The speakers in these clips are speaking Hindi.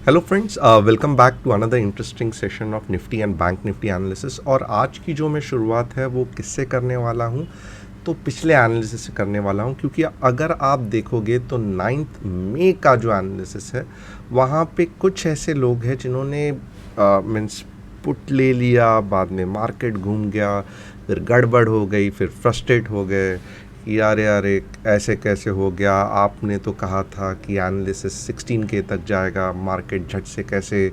Hello friends, welcome back to another interesting session of Nifty and bank Nifty analysis. और आज की जो मैं शुरुआत है वो किससे करने वाला हूँ, तो पिछले एनालिसिस से करने वाला हूँ। क्योंकि अगर आप देखोगे तो 9 मई का जो एनालिसिस है वहाँ पे कुछ ऐसे लोग हैं जिन्होंने मीन्स पुट ले लिया, बाद में मार्केट घूम गया, फिर गड़बड़ हो गई, फिर फ्रस्ट्रेट हो गए कि यार यार एक ऐसे कैसे हो गया, आपने तो कहा था कि एनालिसिस 16K तक जाएगा, मार्केट झट से कैसे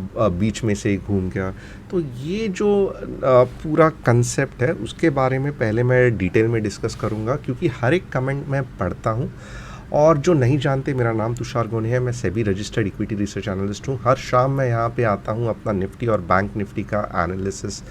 बीच में से ही घूम गया। तो ये जो पूरा कंसेप्ट है उसके बारे में पहले मैं डिटेल में डिस्कस करूँगा, क्योंकि हर एक कमेंट मैं पढ़ता हूँ। और जो नहीं जानते, मेरा नाम तुषार गोनी है, मैं SEBI registered equity research analyst हूँ। हर शाम मैं यहाँ पे आता हूँ अपना निफ्टी और बैंक निफ्टी का एनालिसिस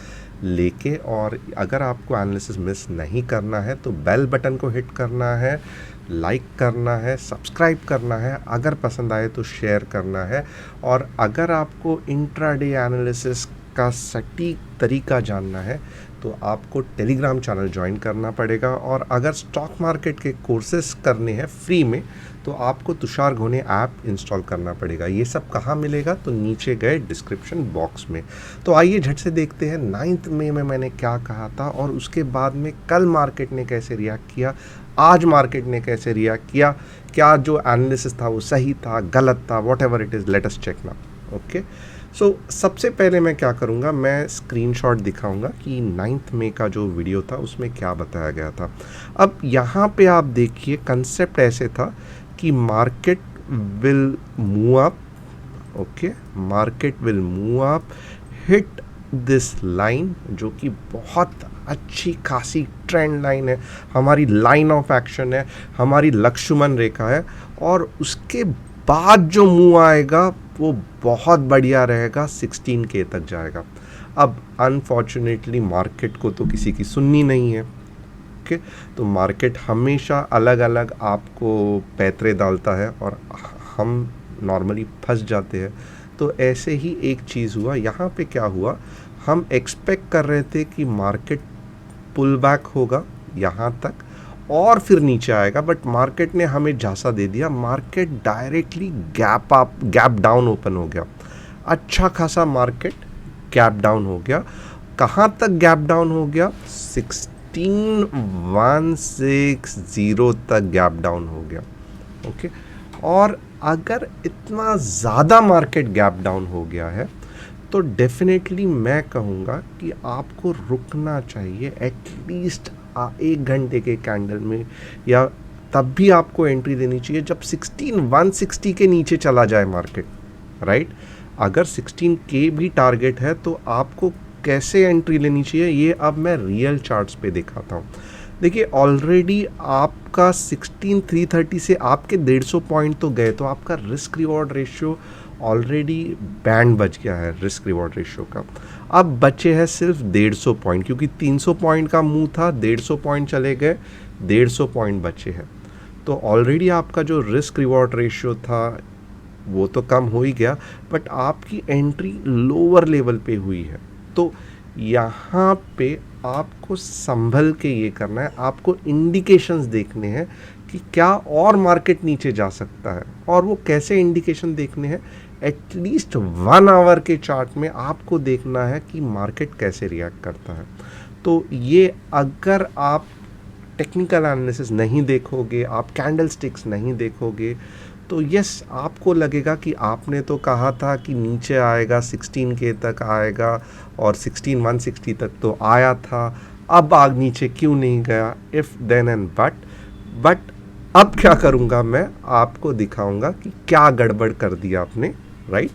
लेके। और अगर आपको एनालिसिस मिस नहीं करना है तो बेल बटन को हिट करना है, लाइक करना है, सब्सक्राइब करना है, अगर पसंद आए तो शेयर करना है। और अगर आपको इंट्राडे एनालिसिस का सटीक तरीका जानना है तो आपको टेलीग्राम चैनल ज्वाइन करना पड़ेगा। और अगर स्टॉक मार्केट के कोर्सेज करने हैं फ्री में तो आपको तुषार घोने ऐप इंस्टॉल करना पड़ेगा। ये सब कहाँ मिलेगा, तो नीचे गए डिस्क्रिप्शन बॉक्स में। तो आइए झट से देखते हैं 9 मई में मैंने क्या कहा था और उसके बाद में कल मार्केट ने कैसे रिएक्ट किया, आज मार्केट ने कैसे रिएक्ट किया, क्या जो एनालिसिस था वो सही था, गलत था, whatever it is, let us check now. Okay, so सबसे पहले मैं क्या करूँगा, मैं स्क्रीनशॉट दिखाऊंगा कि 9 मई का जो वीडियो था उसमें क्या बताया गया था। अब यहाँ पे आप देखिए, कंसेप्ट ऐसे था कि market will move up, okay, market will move up, hit this line, जो कि बहुत अच्छी खासी ट्रेंड लाइन है, हमारी लाइन ऑफ एक्शन है, हमारी लक्ष्मण रेखा है। और उसके बाद जो मूव आएगा वो बहुत बढ़िया रहेगा, 16K तक जाएगा। अब अनफॉर्चुनेटली मार्केट को तो किसी की सुननी नहीं है, ओके। तो मार्केट हमेशा अलग अलग आपको पैतरे डालता है और हम नॉर्मली फंस जाते हैं। तो ऐसे ही एक चीज़ हुआ यहाँ पे। क्या हुआ, हम एक्सपेक्ट कर रहे थे कि मार्केट पुल बैक होगा यहाँ तक और फिर नीचे आएगा, बट मार्केट ने हमें झांसा दे दिया। Market directly gap down open हो गया, अच्छा खासा मार्केट गैप डाउन हो गया। कहाँ तक गैप डाउन हो गया, 16,160 तक गैप डाउन हो गया, ओके। और अगर इतना ज़्यादा मार्केट गैप डाउन हो गया है तो डेफिनेटली मैं कहूँगा कि आपको रुकना चाहिए एटलीस्ट 1 घंटे के कैंडल में, या तब भी आपको एंट्री देनी चाहिए जब 16,160 के नीचे चला जाए मार्केट, राइट। अगर 16K भी टारगेट है तो आपको कैसे एंट्री लेनी चाहिए, ये अब मैं रियल चार्ट्स पे दिखाता हूँ। देखिए, ऑलरेडी आपका 16,330 से आपके 150 पॉइंट तो गए, तो आपका risk reward ratio already band बच गया है रिस्क रिवॉर्ड रेशियो का। अब बचे हैं सिर्फ 150 पॉइंट, क्योंकि 300 पॉइंट का मुंह था, 150 पॉइंट चले गए, 150 पॉइंट बचे हैं। तो ऑलरेडी आपका जो रिस्क रिवॉर्ड रेशियो था वो तो कम हो ही गया, बट आपकी एंट्री लोअर लेवल पे हुई है। तो यहाँ पे आपको संभल के ये करना है, आपको इंडिकेशंस देखने हैं कि क्या और मार्केट नीचे जा सकता है। और वो कैसे इंडिकेशन देखने हैं, एटलीस्ट 1 आवर के चार्ट में आपको देखना है कि मार्केट कैसे रिएक्ट करता है। तो ये अगर आप टेक्निकल एनालिसिस नहीं देखोगे, आप कैंडल स्टिक्स नहीं देखोगे, तो यस, आपको लगेगा कि आपने तो कहा था कि नीचे आएगा, 16K तक आएगा और 16,160 तक तो आया था, अब आग नीचे क्यों नहीं गया, इफ़ देन एंड बट अब क्या करूँगा, मैं आपको दिखाऊंगा कि क्या गड़बड़ कर दिया आपने, राइट।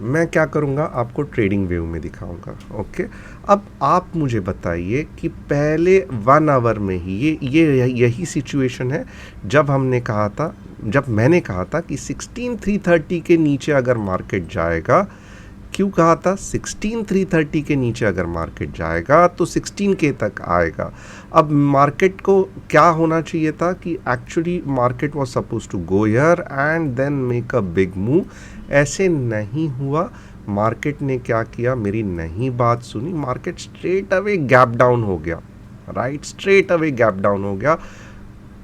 मैं क्या करूँगा, आपको ट्रेडिंग व्यू में दिखाऊंगा, ओके। अब आप मुझे बताइए कि पहले 1 आवर में ही यही सिचुएशन है जब मैंने कहा था कि 16,330 के नीचे अगर मार्केट जाएगा, क्यों कहा था, 16,330 के नीचे अगर मार्केट जाएगा तो 16K तक आएगा। अब मार्केट को क्या होना चाहिए था कि actually market was suppose to go here and then make a big move. ऐसे नहीं हुआ, मार्केट ने क्या किया, मेरी नहीं बात सुनी, market straight away gap down हो गया, right, straight away gap down हो गया।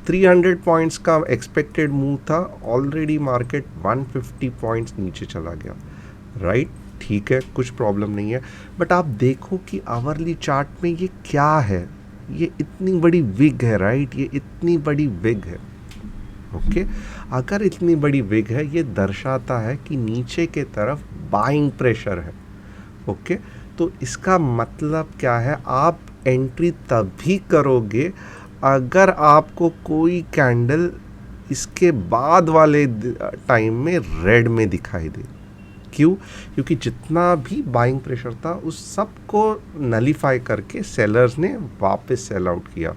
300 पॉइंट्स का एक्सपेक्टेड मूव था, ऑलरेडी मार्केट 150 पॉइंट्स नीचे चला गया, राइट? ठीक है, कुछ प्रॉब्लम नहीं है, बट आप देखो कि आवरली चार्ट में ये क्या है, ये इतनी बड़ी विग है, राइट? ये इतनी बड़ी विग है, ओके? अगर इतनी बड़ी विग है, ये दर्शाता है कि नीचे के तरफ बाइंग प्रेशर है, ओके? तो इसका मतलब क्या है, आप एंट्री तभी करोगे अगर आपको कोई कैंडल इसके बाद वाले टाइम में रेड में दिखाई दे। क्यों? क्योंकि जितना भी बाइंग प्रेशर था उस सब को नलीफाई करके सेलर्स ने वापस सेल आउट किया।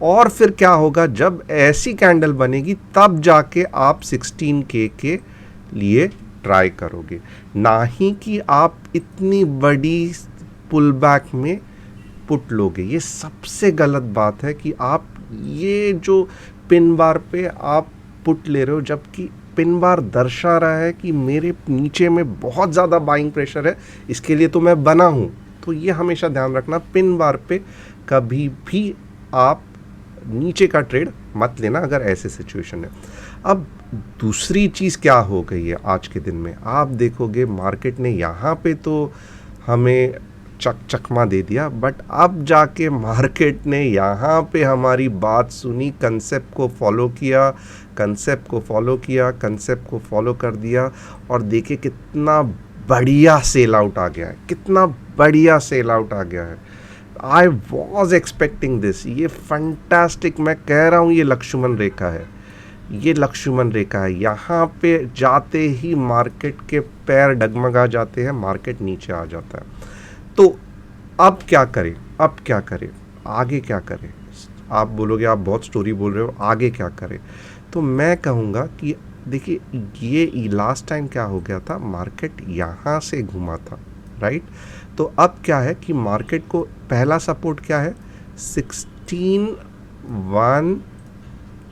और फिर क्या होगा, जब ऐसी कैंडल बनेगी तब जाके आप 16K के लिए ट्राई करोगे, ना ही कि आप इतनी बड़ी पुल बैक में पुट लोगे। ये सबसे गलत बात है कि आप ये जो पिन बार पे आप पुट ले रहे हो, जबकि पिन बार दर्शा रहा है कि मेरे नीचे में बहुत ज़्यादा बाइंग प्रेशर है, इसके लिए तो मैं बना हूँ। तो ये हमेशा ध्यान रखना, पिन बार पे कभी भी आप नीचे का ट्रेड मत लेना अगर ऐसे सिचुएशन है। अब दूसरी चीज़ क्या हो गई है आज के दिन में, आप देखोगे मार्केट ने यहाँ पे तो हमें चकमा दे दिया, बट अब जाके मार्केट ने यहाँ पे हमारी बात सुनी, कंसेप्ट को फॉलो किया, कंसेप्ट को फॉलो कर दिया, और देखिए कितना बढ़िया सेल आउट आ गया है, कितना बढ़िया सेल आउट आ गया है। आई वॉज एक्सपेक्टिंग दिस, ये फंटास्टिक, मैं कह रहा हूँ ये लक्ष्मण रेखा है, ये लक्ष्मण रेखा है। यहाँ पे जाते ही मार्केट के पैर डगमगा जाते हैं, मार्केट नीचे आ जाता है। तो अब क्या करें, आगे क्या करें? आप बोलोगे आप बहुत स्टोरी बोल रहे हो, आगे क्या करें? तो मैं कहूँगा कि देखिए, ये लास्ट टाइम क्या हो गया था, मार्केट यहाँ से घुमा था, राइट? तो अब क्या है कि मार्केट को पहला सपोर्ट क्या है, 16,1,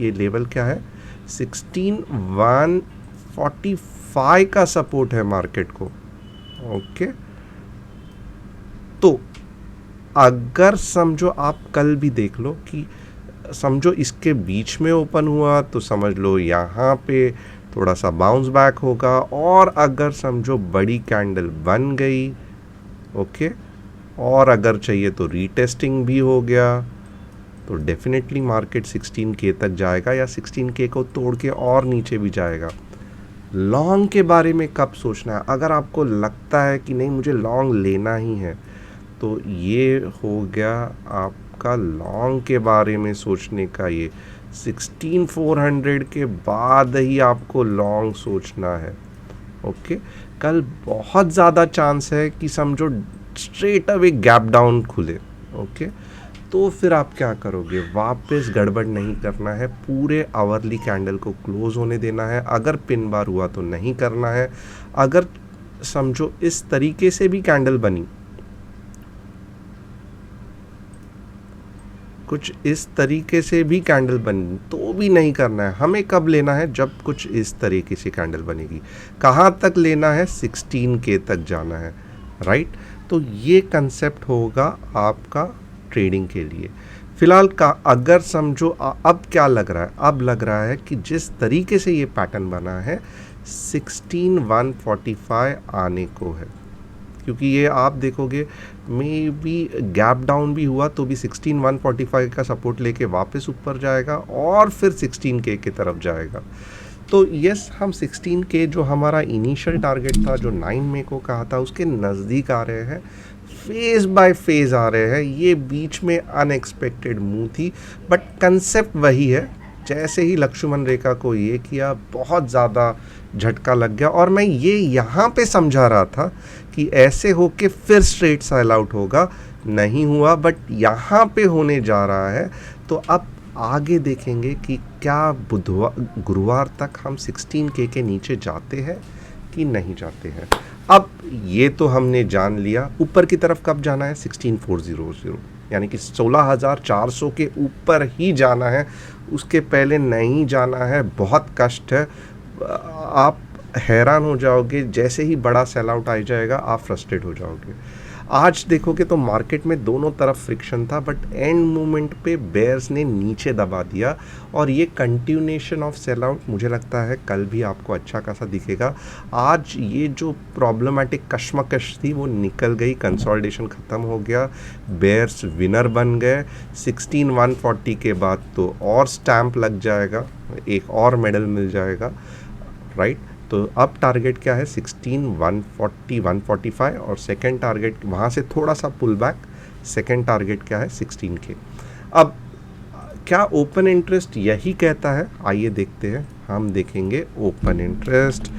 ये लेवल क्या है, 16,145 का सपोर्ट है मार्केट को, ओके? तो अगर समझो आप कल भी देख लो कि समझो इसके बीच में ओपन हुआ, तो समझ लो यहाँ पे थोड़ा सा बाउंस बैक होगा, और अगर समझो बड़ी कैंडल बन गई, ओके, और अगर चाहिए तो रीटेस्टिंग भी हो गया, तो डेफिनेटली मार्केट 16K तक जाएगा, या 16K को तोड़ के और नीचे भी जाएगा। लॉन्ग के बारे में कब सोचना है? अगर आपको लगता है कि नहीं मुझे लॉन्ग लेना ही है, तो ये हो गया आपका लॉन्ग के बारे में सोचने का, ये 16,400 के बाद ही आपको लॉन्ग सोचना है, ओके? कल बहुत ज़्यादा चांस है कि समझो स्ट्रेट अवे गैप डाउन खुले, ओके? तो फिर आप क्या करोगे, वापस गड़बड़ नहीं करना है, पूरे आवरली कैंडल को क्लोज होने देना है। अगर पिन बार हुआ तो नहीं करना है। अगर समझो इस तरीके से भी कैंडल बनी, कुछ इस तरीके से भी कैंडल बनी, तो भी नहीं करना है। हमें कब लेना है, जब कुछ इस तरीके से कैंडल बनेगी। कहाँ तक लेना है, 16K तक जाना है, राइट? तो ये कंसेप्ट होगा आपका ट्रेडिंग के लिए। फिलहाल का अगर समझो अब क्या लग रहा है, अब लग रहा है कि जिस तरीके से ये पैटर्न बना है 16,145 आने को है, क्योंकि ये आप देखोगे मे बी गैप डाउन भी हुआ तो भी 16,145 का सपोर्ट लेके वापस ऊपर जाएगा और फिर 16K की तरफ जाएगा। तो यस, हम 16K जो हमारा इनिशियल टारगेट था, जो 9 मई को कहा था, उसके नज़दीक आ रहे हैं, फेज बाय फेज आ रहे हैं। ये बीच में अनएक्सपेक्टेड मूव थी, बट कंसेप्ट वही है। जैसे ही लक्ष्मण रेखा को ये किया, बहुत ज़्यादा झटका लग गया, और मैं ये यहाँ पे समझा रहा था कि ऐसे होके फिर स्ट्रेट सेल आउट होगा, नहीं हुआ, बट यहाँ पे होने जा रहा है। तो अब आगे देखेंगे कि क्या गुरुवार तक हम 16K के नीचे जाते हैं कि नहीं जाते हैं। अब ये तो हमने जान लिया, ऊपर की तरफ कब जाना है, 16,400, यानी कि 16,400 के ऊपर ही जाना है, उसके पहले नहीं जाना है। बहुत कष्ट है, आप हैरान हो जाओगे, जैसे ही बड़ा सेल आउट आ जाएगा आप फ्रस्ट्रेट हो जाओगे। आज देखोगे तो मार्केट में दोनों तरफ फ्रिक्शन था, बट एंड मोमेंट पे बेयर्स ने नीचे दबा दिया और ये कंटिन्यूएशन ऑफ सेल आउट मुझे लगता है कल भी आपको अच्छा खासा दिखेगा। आज ये जो प्रॉब्लमेटिक कश्मकश थी वो निकल गई, कंसोलिडेशन ख़त्म हो गया, बेयर्स विनर बन गए। 16,140 के बाद तो और स्टैंप लग जाएगा, एक और मेडल मिल जाएगा, राइट। तो अब टारगेट क्या है 16,140 145 और सेकेंड टारगेट वहाँ से थोड़ा सा पुल बैक, सेकेंड टारगेट क्या है 16K। अब क्या ओपन इंटरेस्ट यही कहता है, आइए देखते हैं। हम देखेंगे ओपन इंटरेस्ट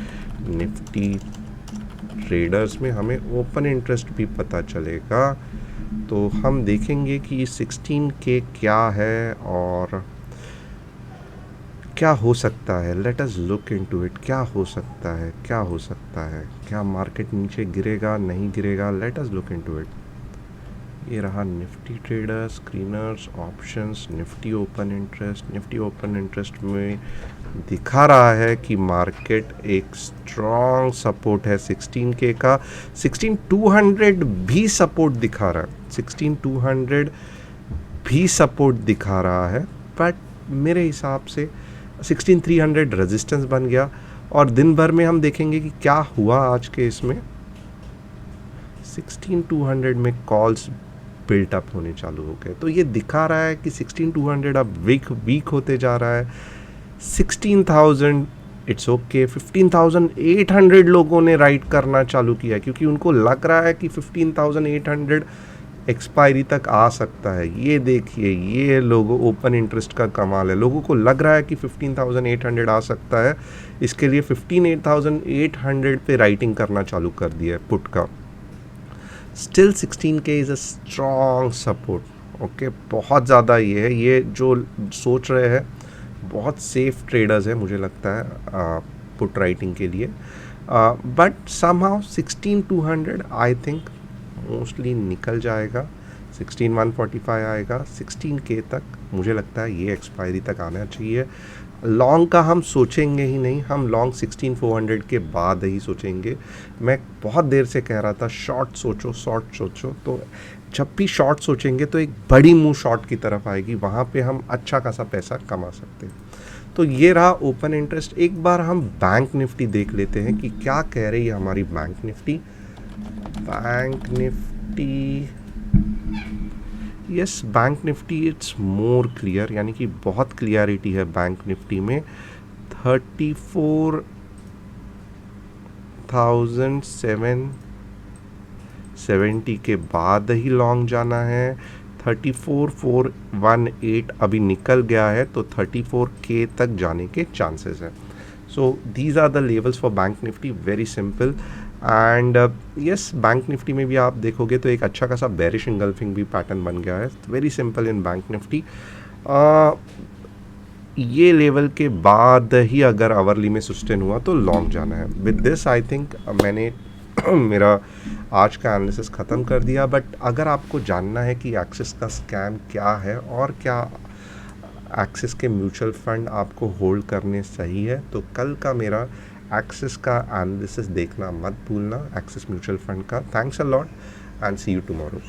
निफ्टी ट्रेडर्स में, हमें ओपन इंटरेस्ट भी पता चलेगा। तो हम देखेंगे कि 16K क्या है और क्या हो सकता है। Let us look into it. क्या हो सकता है, क्या हो सकता है, क्या मार्केट नीचे गिरेगा नहीं गिरेगा, let us look into it. ये रहा Nifty trader screeners options, Nifty open interest. Nifty open interest में दिखा रहा है कि मार्केट एक स्ट्रॉन्ग सपोर्ट है 16K का। 16,200 भी सपोर्ट दिखा रहा है, 16,200 भी सपोर्ट दिखा रहा है, बट मेरे हिसाब से 16,300 रेजिस्टेंस बन गया। और दिन भर में हम देखेंगे कि क्या हुआ आज के इसमें। 16,200 में कॉल्स बिल्टअप होने चालू हो गए, तो ये दिखा रहा है कि 16,200 अब वीक होते जा रहा है। 16,000 इट्स ओके। 15,800 लोगों ने राइट करना चालू किया क्योंकि उनको लग रहा है कि 15,800 एक्सपायरी तक आ सकता है। ये देखिए, ये लोगों ओपन इंटरेस्ट का कमाल है, लोगों को लग रहा है कि 15,800 आ सकता है, इसके लिए 15,800 पे राइटिंग करना चालू कर दिया है पुट का। Still 16K is a strong support, okay. बहुत ज़्यादा ये जो सोच रहे हैं बहुत सेफ ट्रेडर्स हैं मुझे लगता है पुट राइटिंग के लिए, but somehow 16,200 I think mostly निकल जाएगा। 16,145 आएगा, 16K तक मुझे लगता है ये एक्सपायरी तक आना चाहिए। लॉन्ग का हम सोचेंगे ही नहीं, हम लॉन्ग 16,400 के बाद ही सोचेंगे। मैं बहुत देर से कह रहा था शॉर्ट सोचो, तो जब भी शॉर्ट सोचेंगे तो एक बड़ी मूव शॉर्ट की तरफ आएगी, वहाँ पे हम अच्छा खासा पैसा कमा सकते हैं। तो ये रहा ओपन इंटरेस्ट। एक बार हम बैंक निफ्टी देख लेते हैं कि क्या कह रही है हमारी bank Nifty. Bank Nifty, yes, bank Nifty it's more clear, यानी कि बहुत क्लियरिटी है बैंक निफ्टी में। 34,770 के बाद ही लॉन्ग जाना है। 34,418 अभी निकल गया है, तो 34K तक जाने के चांसेस हैं। So these are the levels for bank Nifty, very simple. And yes, bank Nifty में भी आप देखोगे तो एक अच्छा खासा बेरिश इंगल्फिंग भी पैटर्न बन गया है, very simple in bank Nifty. ये लेवल के बाद ही अगर आवरली में सस्टेन हुआ तो लॉन्ग जाना है। विद दिस आई थिंक मैंने मेरा आज का एनालिसिस ख़त्म कर दिया। बट अगर आपको जानना है कि एक्सिस का स्कैम क्या है और क्या एक्सिस के म्यूचुअल फंड आपको होल्ड करने सही है, तो कल का मेरा एक्सिस का एनालिसिस देखना मत भूलना, एक्सिस म्यूचुअल फंड का। Thanks a lot and see you tomorrow.